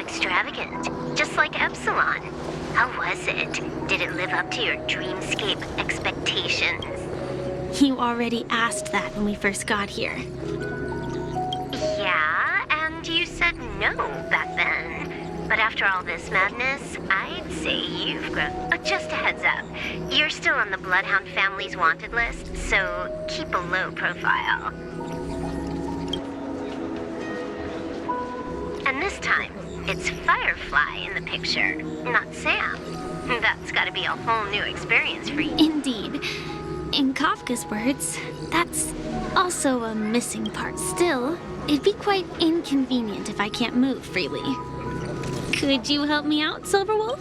extravagant, just like Epsilon. How was it? Did it live up to your dreamscape expectations? You already asked that when we first got here. Yeah, and you said no back then. But after all this madness, I'd say you've grown. Oh, just a heads up. You're still on the Bloodhound family's wanted list, so keep a low profile. And this time, it's Firefly in the picture, not Sam. That's gotta be a whole new experience for you. Indeed. In Kafka's words, that's also a missing part. Still, it'd be quite inconvenient if I can't move freely. Could you help me out, Silverwolf?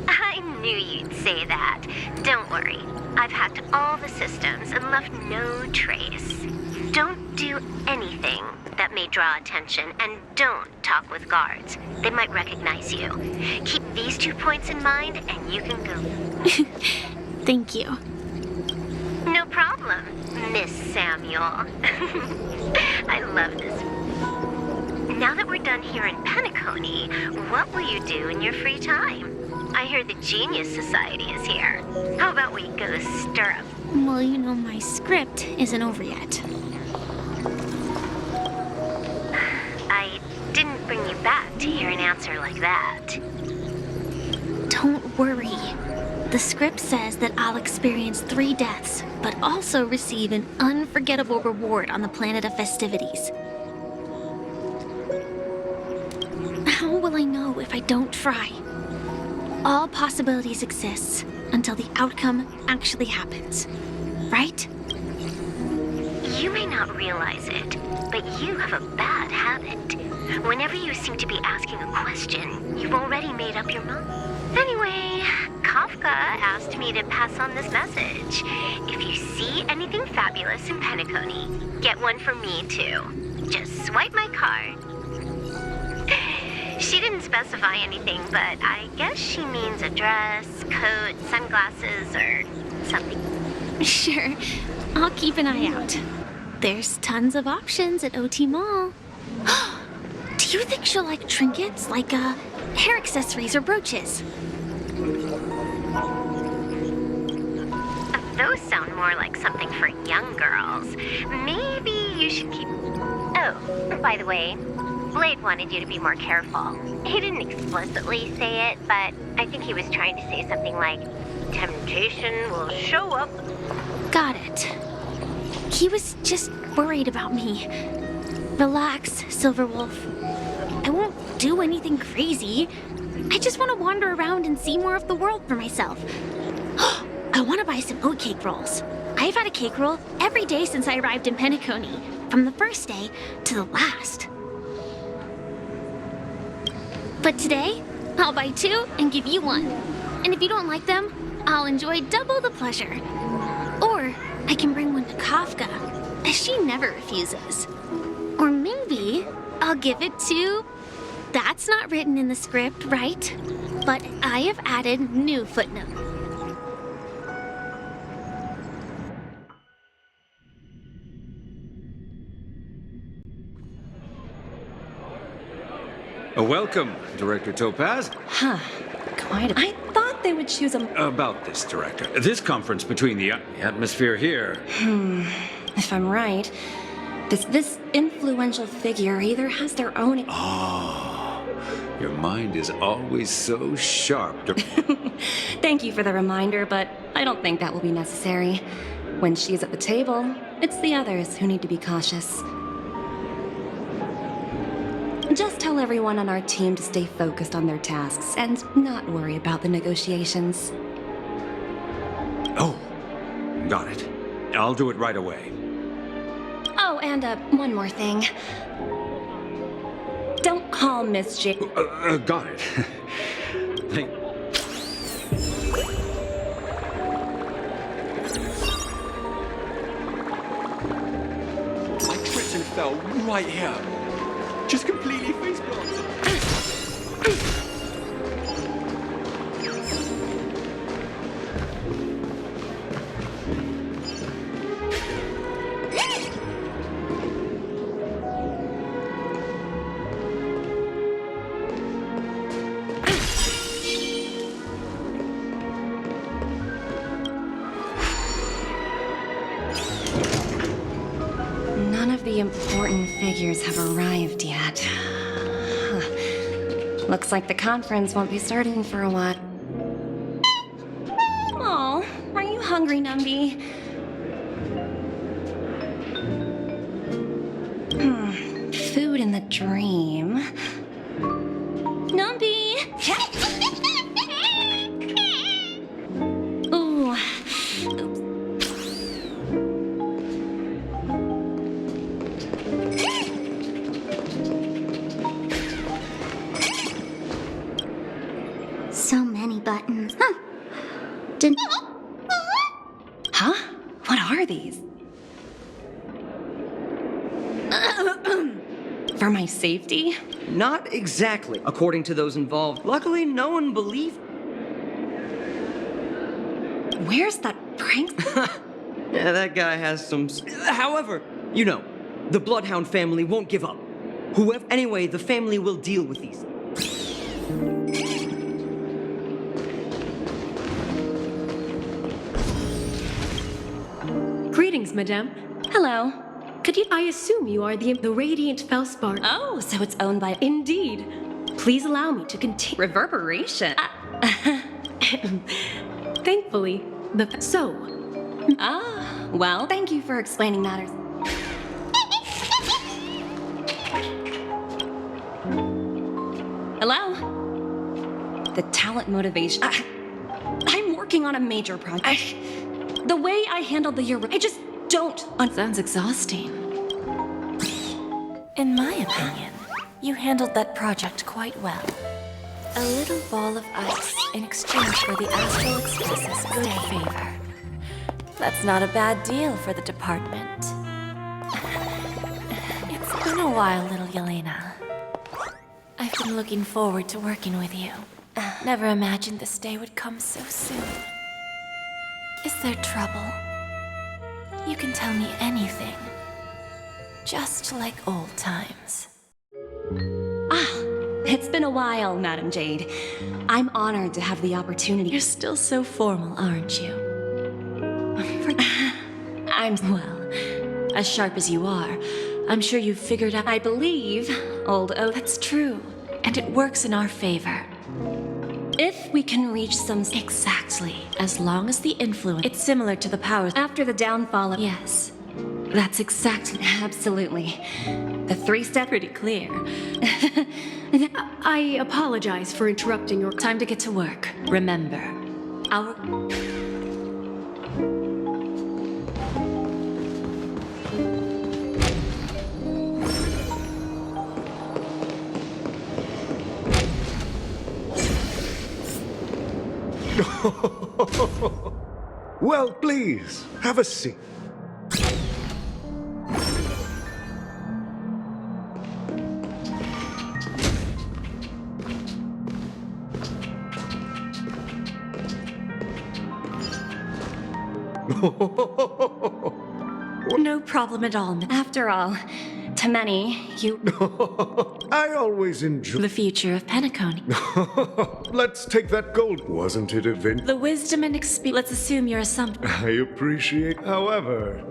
I knew you'd say that. Don't worry. I've hacked all the systems and left no trace. Don't do anything that may draw attention, and don't talk with guards. They might recognize you. Keep these 2 points in mind, and you can go. Thank you. No problem, Miss Samuel. I love this. Now that we're done here in Penacony, what will you do in your free time? I hear the Genius Society is here. How about we go stir up? Well, you know, my script isn't over yet. I didn't bring you back to hear an answer like that. Don't worry. The script says that I'll experience 3 deaths, but also receive an unforgettable reward on the planet of festivities. How will I know if I don't try? All possibilities exist until the outcome actually happens, right? You may not realize it, but you have a bad habit. Whenever you seem to be asking a question, you've already made up your mind. Anyway, Kafka asked me to pass on this message. If you see anything fabulous in Penacony, get one for me too. Just swipe my card. She didn't specify anything, but I guess she means a dress, coat, sunglasses, or something. Sure, I'll keep an eye out. There's tons of options at OT Mall. Do you think she'll like trinkets, like hair accessories or brooches? Those sound more like something for young girls. Maybe you should keep... Oh, by the way, Blade wanted you to be more careful. He didn't explicitly say it, but I think he was trying to say something like, temptation will show up. Got it. He was just worried about me. Relax, Silverwolf. I won't do anything crazy. I just want to wander around and see more of the world for myself. I want to buy some oatcake rolls. I've had a cake roll every day since I arrived in Penacony, from the first day to the last. But today, I'll buy 2 and give you 1. And if you don't like them, I'll enjoy double the pleasure. Or I can bring one to Kafka, as she never refuses. Or maybe I'll give it to... That's not written in the script, right? But I have added new footnote. Welcome, Director Topaz. Huh. Quite a... I thought they would choose a... About this, Director. This conference between the atmosphere here. If I'm right, this influential figure either has their own... Your mind is always so sharp. Thank you for the reminder, but I don't think that will be necessary. When she's at the table, it's the others who need to be cautious. Just tell everyone on our team to stay focused on their tasks and not worry about the negotiations. Oh, got it. I'll do it right away. Oh, and one more thing. Don't call Miss J... Got it. I tripped and fell right here. Just completely face planted. the important figures have arrived yet. Looks like the conference won't be starting for a while. Oh, are you hungry, Numby? Food in the dream. Numby! Ooh. So many buttons. Huh. Didn't... Huh? What are these? For my safety? Not exactly, according to those involved. Luckily, no one believed. Where's that prank? Yeah, that guy has some. However, you know, the Bloodhound family won't give up. Anyway, the family will deal with these. Greetings, madame. Hello. Could you... I assume you are the Radiant Felspar. Oh, so it's owned by... Indeed. Please allow me to continue. Reverberation. Thankfully, So, Well, thank you for explaining matters. Hello? The talent motivation. I'm working on a major project. The way I handled the year, I just don't. Sounds exhausting. In my opinion, you handled that project quite well. A little ball of ice in exchange for the Astral Express's good favor. That's not a bad deal for the department. It's been a while, little Yelena. I've been looking forward to working with you. Never imagined this day would come so soon. Is there trouble? You can tell me anything. Just like old times. It's been a while, Madam Jade. I'm honored to have the opportunity. You're still so formal, aren't you? Well, as sharp as you are, I'm sure you've figured out... I believe old oak. That's true, and it works in our favor. If we can reach some... Exactly, as long as the influence... It's similar to the powers... After the downfall of... Yes, that's exactly... Absolutely. The three-step... Pretty clear. I apologize for interrupting your... Time to get to work. Remember, our... Well, please, have a seat. No problem at all. After all, to many, you... I always enjoy... The future of Penacony. Let's take that gold. Wasn't it event? The wisdom and experience... Let's assume your assumption. I appreciate, however...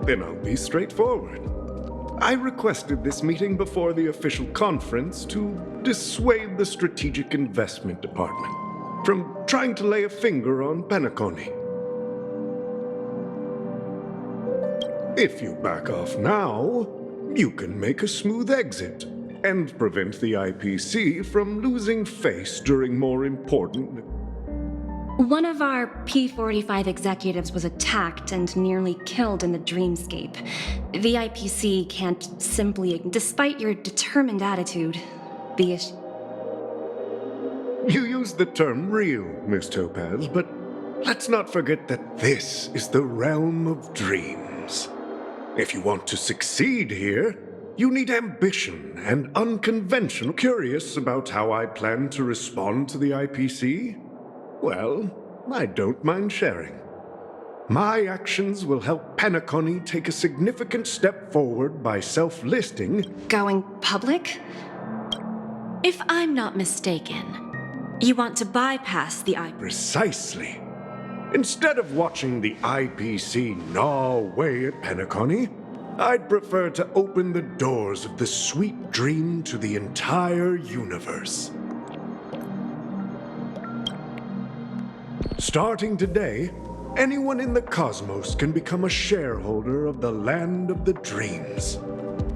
Then I'll be straightforward. I requested this meeting before the official conference to dissuade the Strategic Investment Department from trying to lay a finger on Penacony. If you back off now, you can make a smooth exit and prevent the IPC from losing face during more important... One of our P-45 executives was attacked and nearly killed in the dreamscape. The IPC can't simply... Despite your determined attitude, You used the term real, Miss Topaz, but let's not forget that this is the realm of dreams. If you want to succeed here, you need ambition and unconventional. Curious about how I plan to respond to the IPC? Well, I don't mind sharing. My actions will help Penacony take a significant step forward by self-listing. Going public? If I'm not mistaken, you want to bypass the Precisely. Instead of watching the IPC gnaw away at Penacony, I'd prefer to open the doors of the sweet dream to the entire universe. Starting today, anyone in the cosmos can become a shareholder of the land of the dreams.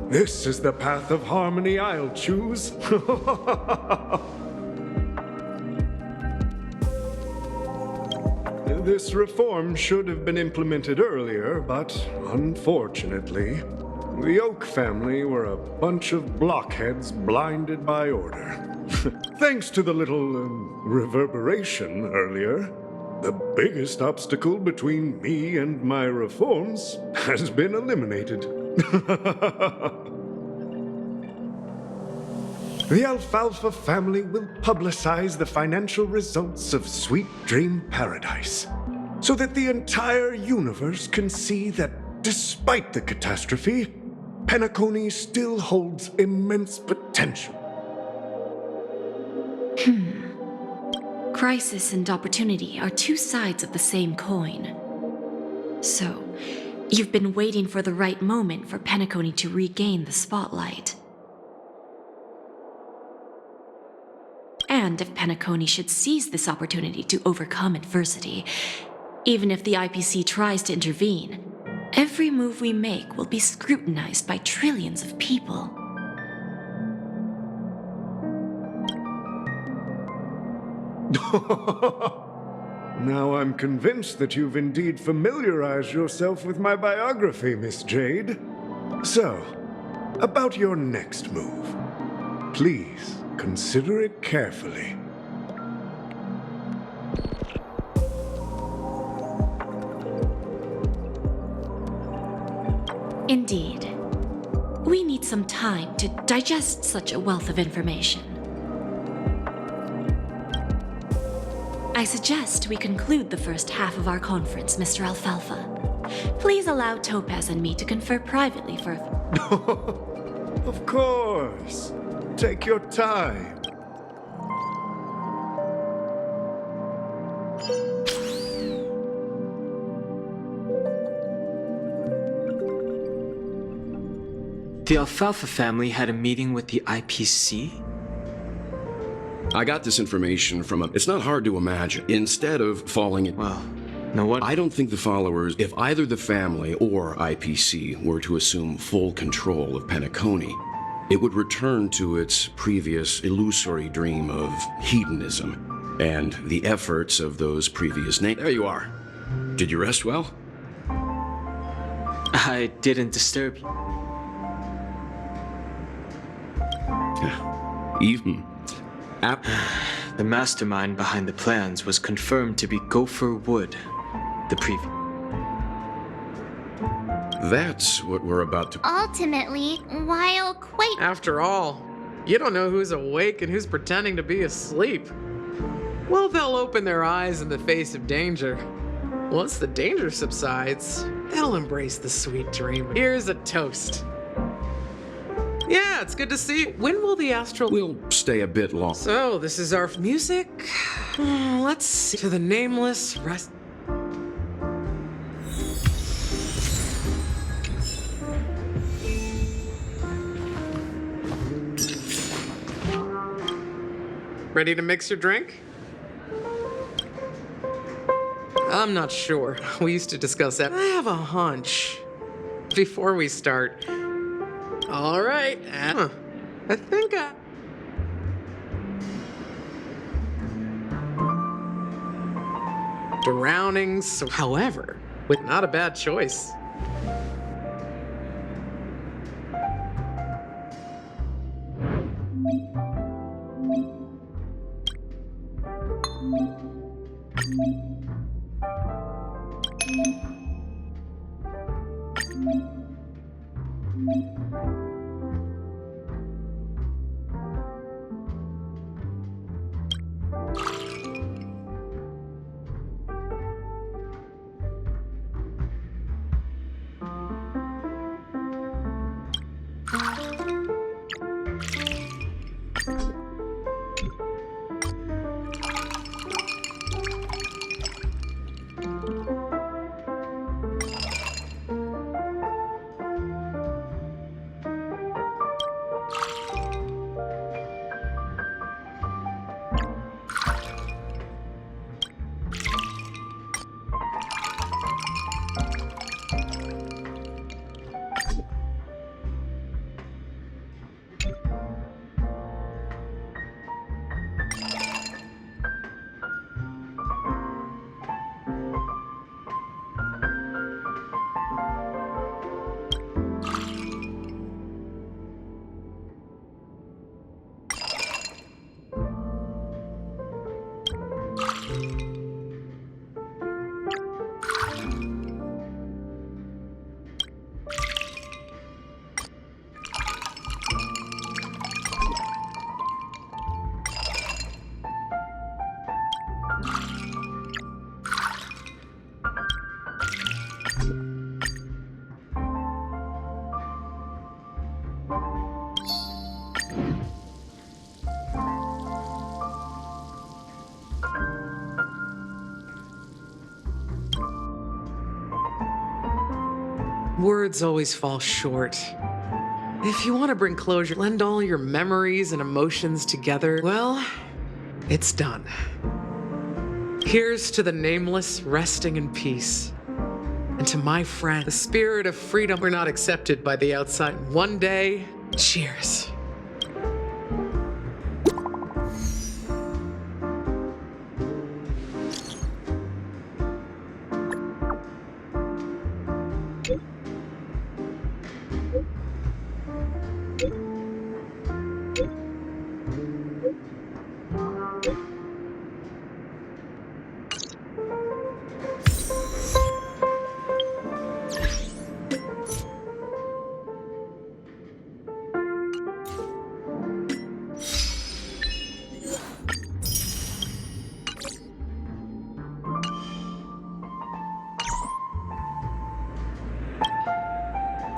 This is the path of harmony I'll choose. This reform should have been implemented earlier, but unfortunately, the Oak family were a bunch of blockheads blinded by order. Thanks to the little reverberation earlier, the biggest obstacle between me and my reforms has been eliminated. The Alfalfa family will publicize the financial results of Sweet Dream Paradise, so that the entire universe can see that despite the catastrophe, Penacony still holds immense potential. Crisis and opportunity are two sides of the same coin. So, you've been waiting for the right moment for Penacony to regain the spotlight. And if Penacony should seize this opportunity to overcome adversity, even if the IPC tries to intervene, every move we make will be scrutinized by trillions of people. Now I'm convinced that you've indeed familiarized yourself with my biography, Miss Jade. So, about your next move. Please, consider it carefully. Indeed. We need some time to digest such a wealth of information. I suggest we conclude the first half of our conference, Mr. Alfalfa. Please allow Topaz and me to confer privately further. Of course. Take your time. The Alfalfa family had a meeting with the IPC? I got this information from It's not hard to imagine. Instead of falling in... Well, no what? I don't think the followers... If either the family or IPC were to assume full control of Penacony, it would return to its previous illusory dream of hedonism and the efforts of those previous names. There you are. Did you rest well? I didn't disturb you. Even... The mastermind behind the plans was confirmed to be Gopher Wood, the previous. That's what we're about to... Ultimately, while quite... After all, you don't know who's awake and who's pretending to be asleep. Well, they'll open their eyes in the face of danger. Once the danger subsides, they'll embrace the sweet dream. Here's a toast. Yeah, it's good to see you. When will the astral... We'll stay a bit long. So, this is our music. Let's see. To the nameless rest... Ready to mix your drink? I'm not sure. We used to discuss that. I have a hunch. Before we start... All right, I think drownings, however, with not a bad choice. Words always fall short. If you want to bring closure, blend all your memories and emotions together, well, it's done. Here's to the nameless resting in peace. And to my friend, the spirit of freedom, we're not accepted by the outside. One day, cheers.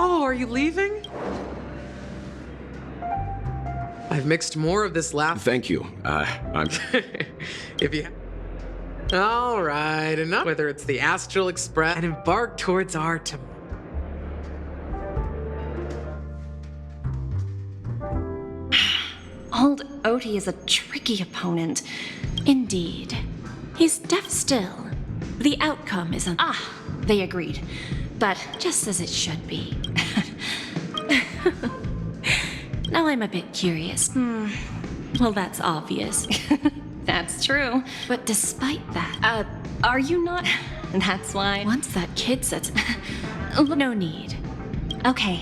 Oh, are you leaving? I've mixed more of this laugh. Thank you. I'm... If you... All right, enough. Whether it's the Astral Express and embark towards our tomorrow. Old Oti is a tricky opponent. Indeed. He's deaf still. The outcome is They agreed. but just as it should be. Now I'm a bit curious. Well, that's obvious. That's true. But despite that, Are you not? That's why. once that kid says, no need. Okay.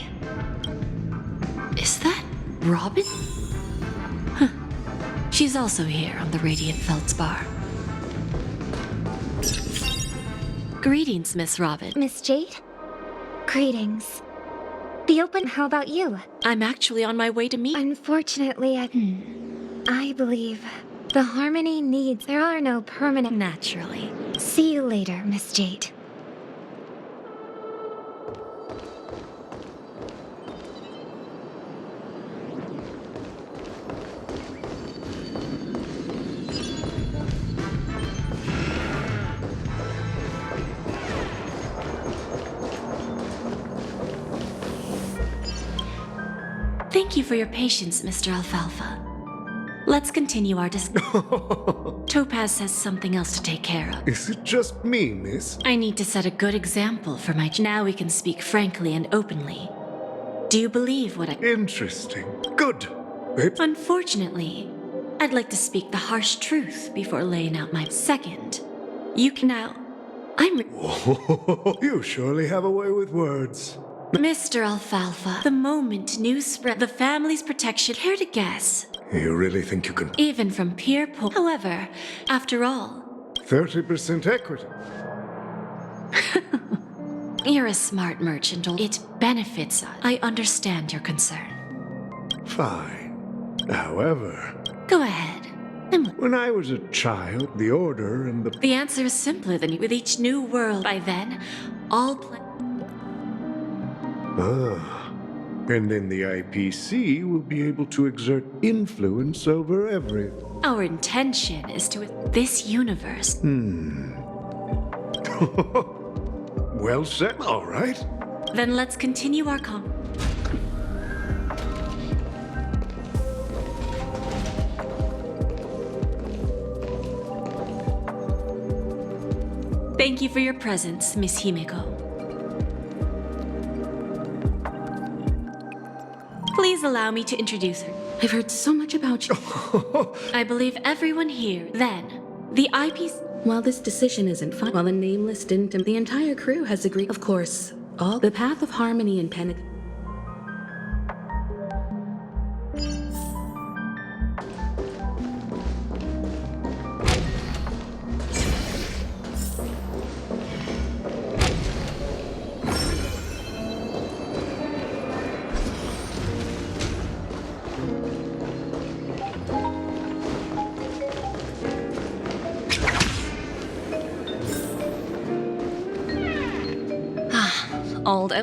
Is that Robin? Huh. She's also here on the Radiant Feldspar. Greetings, Miss Robin. Miss Jade? Greetings. The open, how about you? I'm actually on my way to meet. Unfortunately, I believe the harmony needs. There are no permanent. Naturally. See you later, Miss Jade. Thank you for your patience, Mr. Alfalfa. Let's continue our discussion. Topaz has something else to take care of. Is it just me, miss? I need to set a good example for my... Now we can speak frankly and openly. Do you believe what I... Interesting. Good. Unfortunately, I'd like to speak the harsh truth before laying out my... Second, you can now... You surely have a way with words. Mr. Alfalfa, the moment news spread, the family's protection, care to guess? You really think you can... Even from peer poll. However, after all... 30% equity. You're a smart merchant. It benefits us. I understand your concern. Fine. However... Go ahead. When I was a child, the Order and the... The answer is simpler than with each new world. By then, all... And then the IPC will be able to exert influence over everything. Our intention is to... This universe. Well said, all right. Then let's continue our Thank you for your presence, Miss Himeko. Please allow me to introduce her. I've heard so much about you. I believe everyone here, then, the IPC... While this decision isn't final, while the Nameless didn't, the entire crew has agreed. Of course, all the path of harmony and penitence.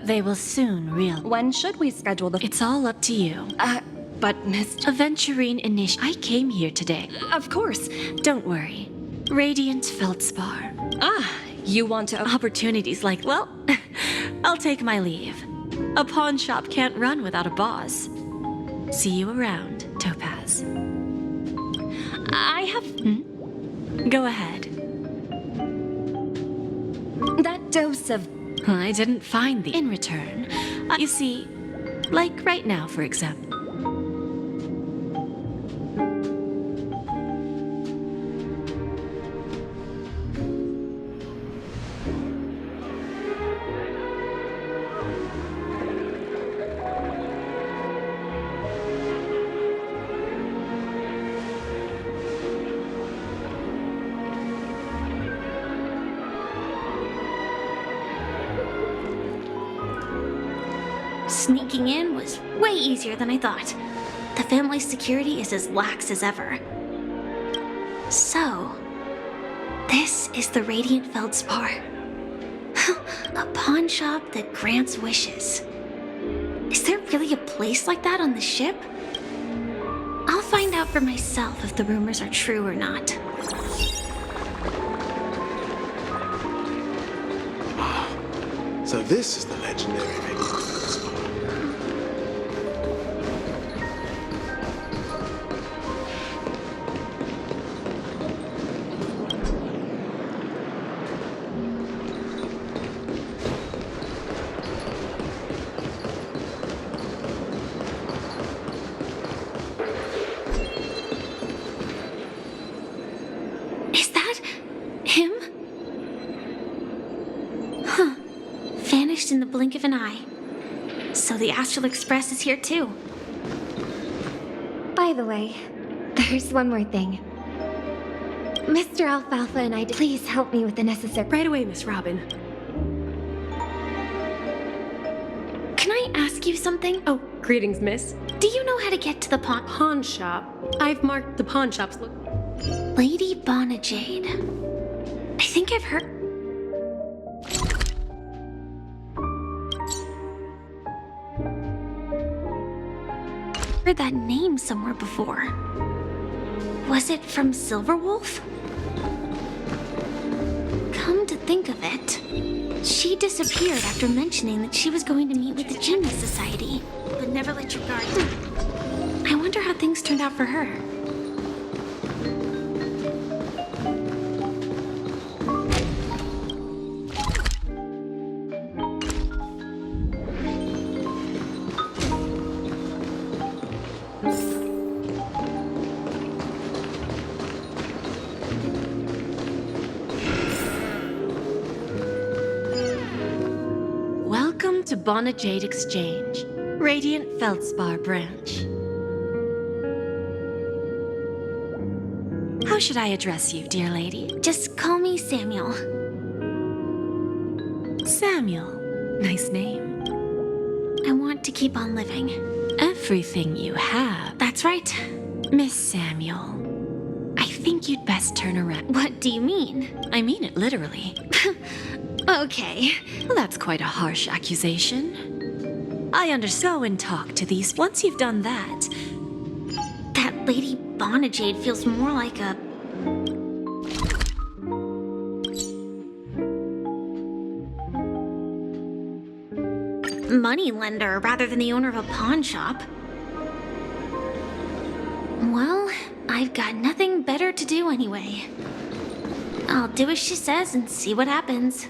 They will soon realize. When should we schedule the... It's all up to you. But Miss... Aventurine Initiative. I came here today. Of course. Don't worry. Radiant Feldspar. You want to... Opportunities like, well, I'll take my leave. A pawn shop can't run without a boss. See you around, Topaz. I have... Go ahead. That dose of... I didn't find the... In return. You see, like right now, for example. Sneaking in was way easier than I thought. The family's security is as lax as ever. So, this is the Radiant Feldspar. A pawn shop that grants wishes. Is there really a place like that on the ship? I'll find out for myself if the rumors are true or not. So this is the legendary Radiant Feldspar. Is that him? Huh. Vanished in the blink of an eye. So the Astral Express is here too. By the way, there's one more thing. Mr. Alfalfa and I, please help me with the necessary... Right away, Miss Robin. Can I ask you something? Oh, greetings, miss. Do you know how to get to the pawn shop? I've marked the pawn shop's look. Lady Bonajade. I think I've heard that name somewhere before. Was it from Silverwolf? Come to think of it, she disappeared after mentioning that she was going to meet with the Genius Society, but never let your guard down. I wonder how things turned out for her. Welcome to Bonajade Exchange, Radiant Feldspar branch. How should I address you, dear lady? Just call me Samuel. Samuel. Nice name. I want to keep on living. Everything you have. That's right. Miss Samuel, I think you'd best turn around. What do you mean? I mean it literally. Okay. Well, that's quite a harsh accusation. I understand. Go and talk to these. Once you've done that... That Lady Bonajade feels more like a... money lender rather than the owner of a pawn shop. Well, I've got nothing better to do anyway. I'll do as she says and see what happens.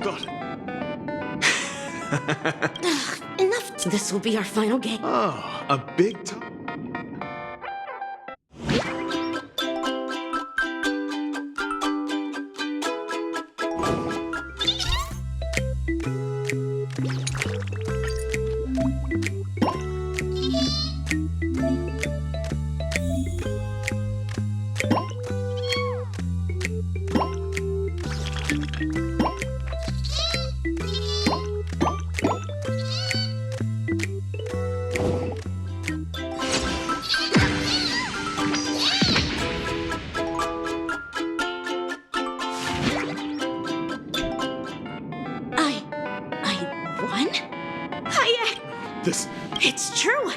Got it. Enough. This will be our final game. Oh, a big time. It's true!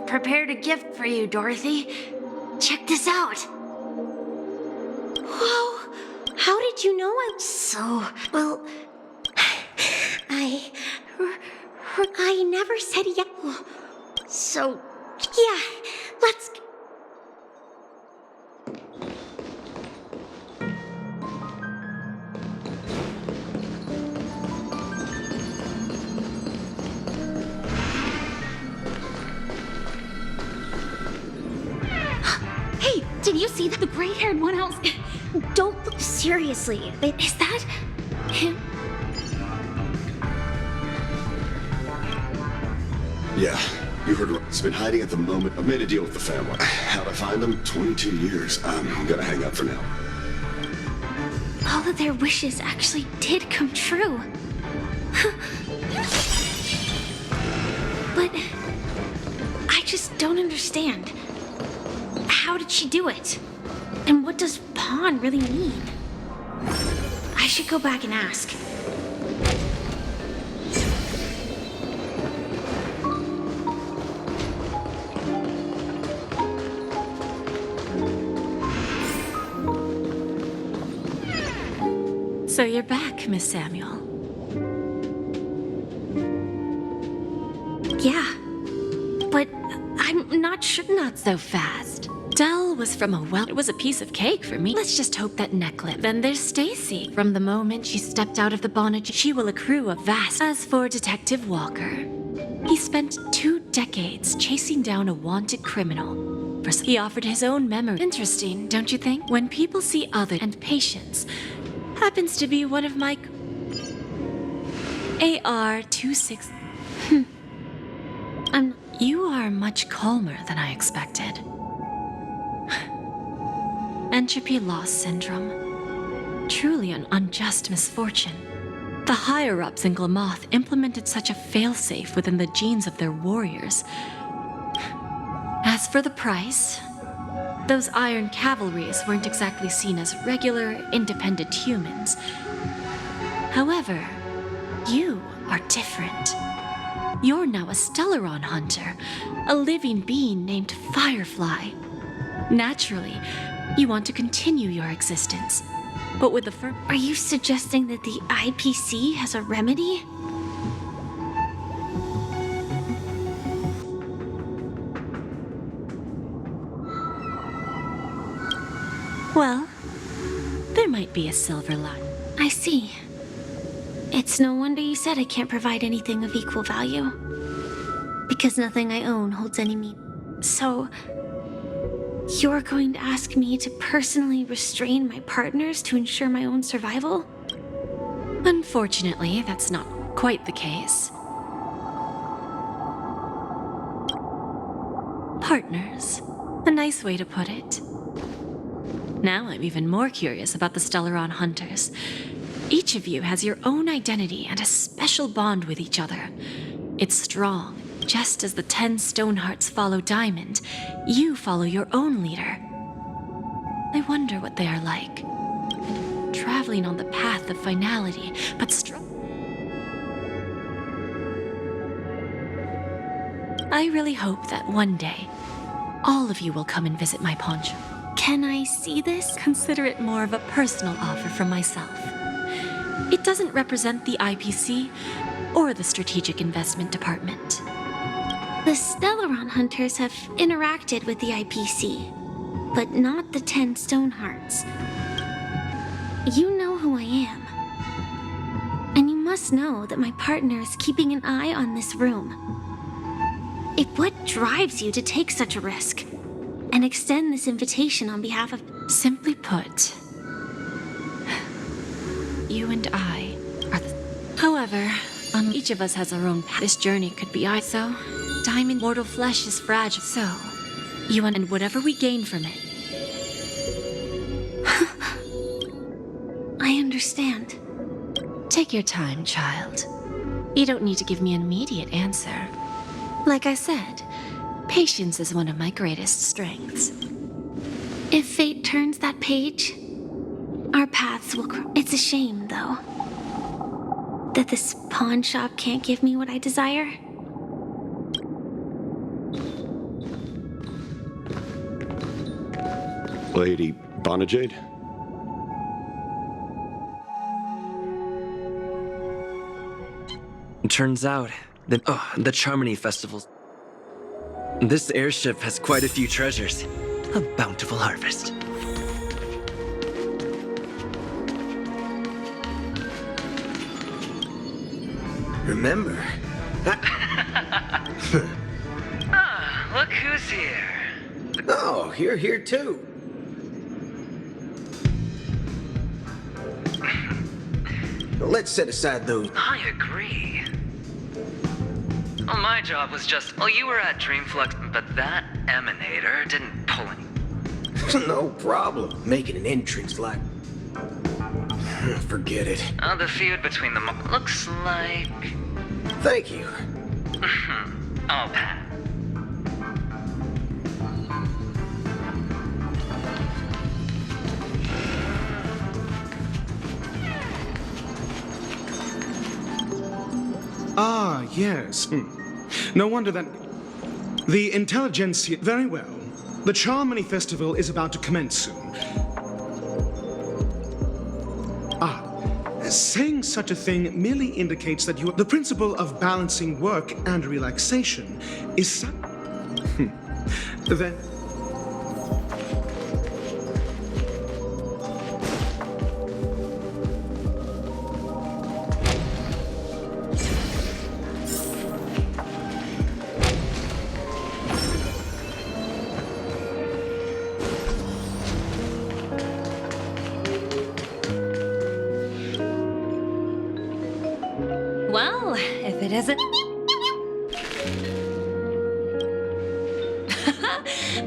prepared a gift for you, Dorothy. Check this out. Whoa! How did you know well, I never said yes. So, yeah, let's... Hey, did you see the gray-haired one out? Don't look seriously. Is that him? Yeah, you heard right. He's been hiding at the moment. I've made a deal with the family. How'd I find him? 22 years. I'm gonna hang up for now. All of their wishes actually did come true. But I just don't understand. How did she do it? And what does pawn really mean? I should go back and ask. So you're back, Miss Samuel. Yeah, but I'm not sure. Not so fast. Dell was from it was a piece of cake for me. Let's just hope that necklace. Then there's Stacy. From the moment she stepped out of the bonnet, she will accrue a vast. As for Detective Walker, he spent 2 decades chasing down a wanted criminal. First, he offered his own memory. Interesting, don't you think? When people see other and Patience happens to be one of my AR-26. You are much calmer than I expected. Entropy loss syndrome. Truly an unjust misfortune. The higher-ups in Glamoth implemented such a failsafe within the genes of their warriors. As for the price, those Iron Cavalries weren't exactly seen as regular, independent humans. However, you are different. You're now a Stellaron hunter, a living being named Firefly. Naturally, you want to continue your existence. But with the Are you suggesting that the IPC has a remedy? Well, there might be a silver lining. I see. It's no wonder you said I can't provide anything of equal value. Because nothing I own holds any meaning. So, you're going to ask me to personally restrain my partners to ensure my own survival? Unfortunately, that's not quite the case. Partners. A nice way to put it. Now I'm even more curious about the Stellaron Hunters. Each of you has your own identity and a special bond with each other. It's strong. Just as the 10 Stonehearts follow Diamond, you follow your own leader. I wonder what they are like. Traveling on the path of finality, but I really hope that one day, all of you will come and visit my pawn shop. Can I see this? Consider it more of a personal offer from myself. It doesn't represent the IPC or the Strategic Investment Department. The Stellaron Hunters have interacted with the IPC, but not the 10 Stonehearts. You know who I am. And you must know that my partner is keeping an eye on this room. What drives you to take such a risk and extend this invitation on behalf of... Simply put, you and I are the... However, each of us has our own path. This journey could be so. Diamond mortal flesh is fragile, so you and whatever we gain from it. I understand. Take your time, child. You don't need to give me an immediate answer. Like I said, patience is one of my greatest strengths. If fate turns that page, our paths will cross. It's a shame, though, that this pawn shop can't give me what I desire. Lady Bonajade? Turns out that the Charmony Festival. This airship has quite a few treasures. A bountiful harvest. Remember? Look who's here. Oh, you're here too. Let's set aside those. I agree. Well, my job was just, well, you were at Dreamflux, but that emanator didn't pull any. No problem. Making an entrance like... Forget it. The feud between them looks like... Thank you. I'll pass. Ah, yes. No wonder that... The intelligentsia... Very well. The Charmony Festival is about to commence soon. Saying such a thing merely indicates that the principle of balancing work and relaxation is then... Well, if it isn't...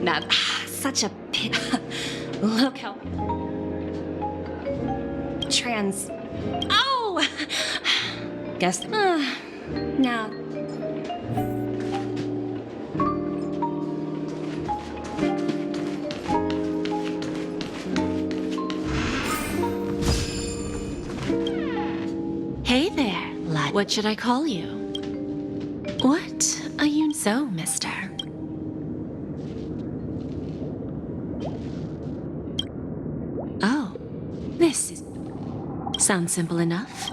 Now, such a pit. Look how... Trans... Oh! Guess... Now... Hey there, lad. What should I call you? What are you so, mister? Oh, this is... Sounds simple enough.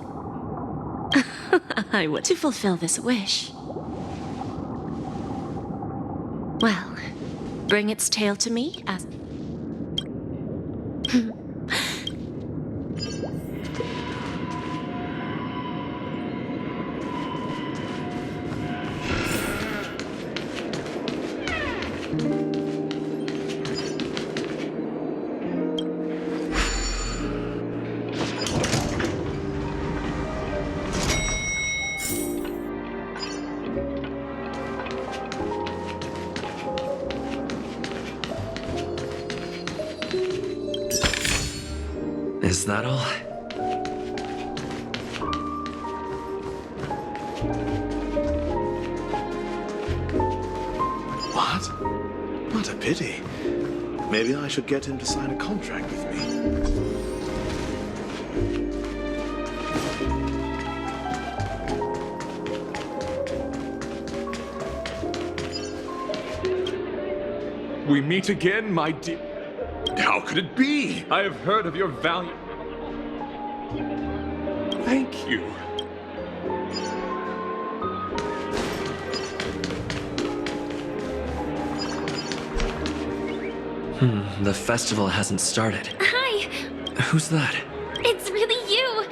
I would to fulfill this wish. Well, bring its tail to me as... Is that all? What? What a pity. Maybe I should get him to sign a contract with me. We meet again, my dear. How could it be? I have heard of your value. Thank you. The festival hasn't started. Hi! Who's that? It's really you!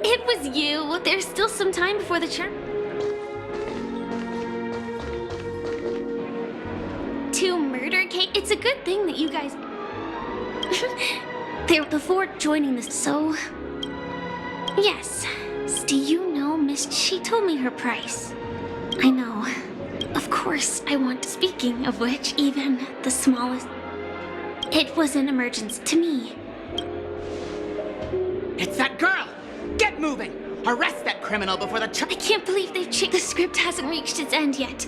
It was you. There's still some time before the to murder Kate. It's a good thing that you guys... There before joining this, so... Yes. Do you know, Miss... She told me her price. I know. Of course, I want... Speaking of which, even the smallest... It was an emergency to me. It's that girl! Get moving! Arrest that criminal before the... I can't believe they've changed. The script hasn't reached its end yet.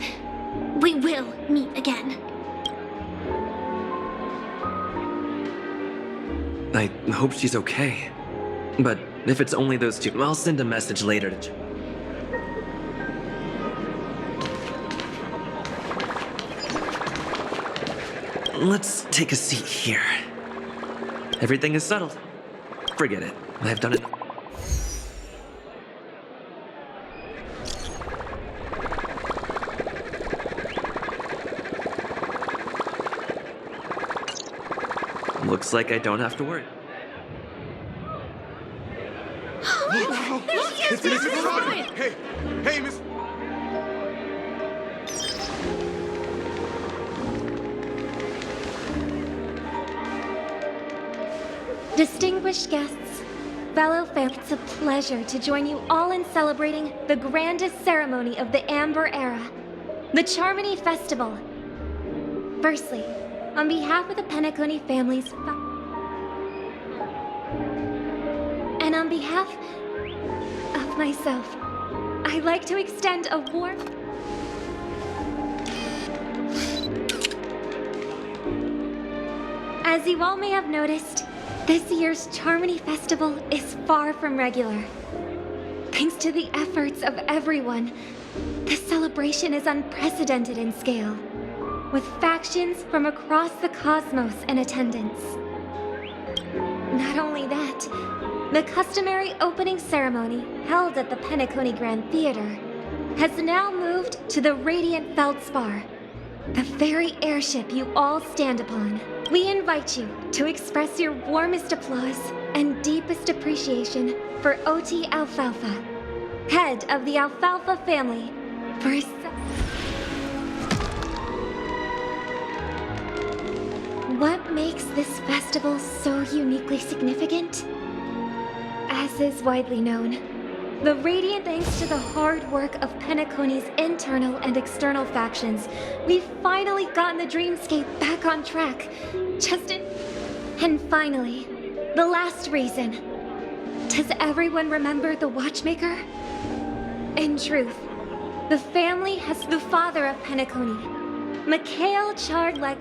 We will meet again. I hope she's okay. But if it's only those two, I'll send a message later to... let's take a seat here. Everything is settled. Forget it. I've done it. Looks like I don't have to worry. It's Miss Friday! Hey, Miss... Distinguished guests, fellow fans, it's a pleasure to join you all in celebrating the grandest ceremony of the Amber Era, the Charmony Festival. Firstly, on behalf of the Penacony families, and on behalf of myself, I'd like to extend a warm... As you all may have noticed, this year's Charmony Festival is far from regular. Thanks to the efforts of everyone, this celebration is unprecedented in scale, with factions from across the cosmos in attendance. Not only that, the customary opening ceremony held at the Penacony Grand Theater has now moved to the Radiant Feldspar, the very airship you all stand upon. We invite you to express your warmest applause and deepest appreciation for O.T. Alfalfa, head of the Alfalfa family, for his... What makes this festival so uniquely significant? As is widely known, the Radiant, thanks to the hard work of Penacony's internal and external factions, we've finally gotten the dreamscape back on track. And finally, the last reason. Does everyone remember the Watchmaker? In truth, the family has the father of Penacony, Mikhail Chardlek.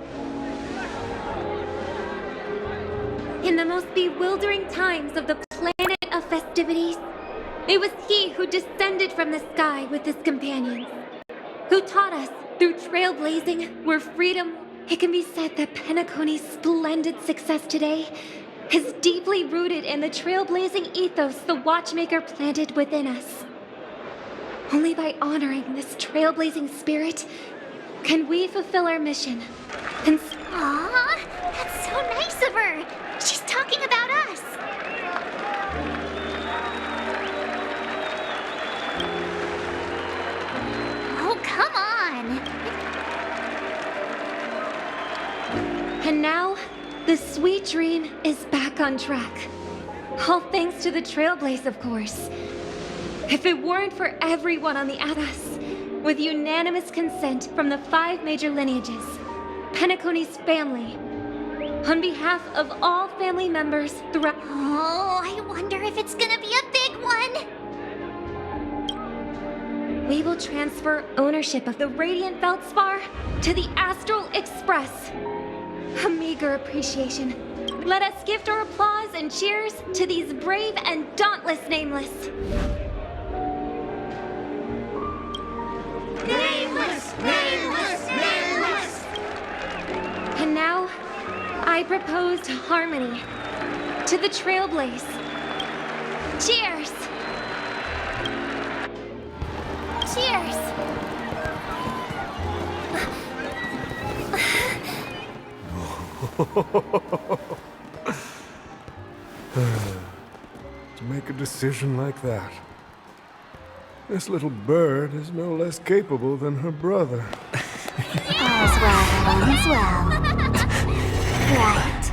In the most bewildering times of the planet of festivities, it was he who descended from the sky with his companions, who taught us through trailblazing where freedom. It can be said that Penacony's splendid success today is deeply rooted in the trailblazing ethos the Watchmaker planted within us. Only by honoring this trailblazing spirit can we fulfill our mission. And Aww, that's so nice of her. She's talking about us. Oh, come on. And now, the sweet dream is back on track. All thanks to the Trailblaze, of course. If it weren't for everyone on the Abbas, with unanimous consent from the 5 major lineages, Penacony's family, on behalf of all family members throughout... Oh, I wonder if it's gonna be a big one. We will transfer ownership of the Radiant Feldspar to the Astral Express. A meager appreciation. Let us gift our applause and cheers to these brave and dauntless nameless. Nameless! Nameless! Nameless! And now, I propose harmony to the Trailblaze. Cheers! Cheers! To make a decision like that. This little bird is no less capable than her brother. All's well that ends well. Right.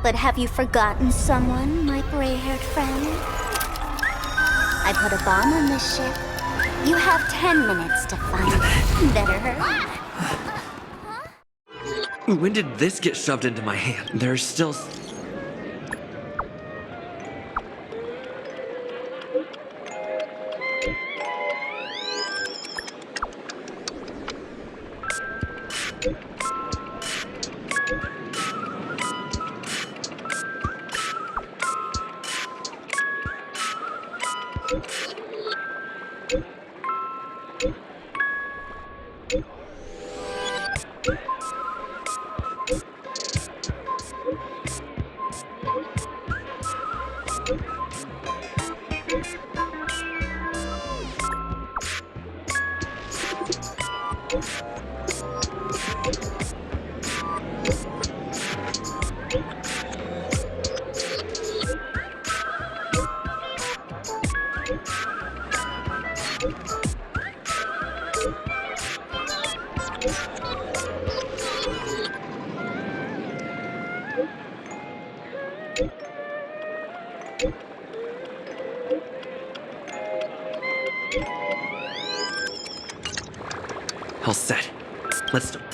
But have you forgotten someone, my gray-haired friend? I put a bomb on this ship. You have 10 minutes to find it. Better hurry. When did this get shoved into my hand? There's still... All set. Let's start.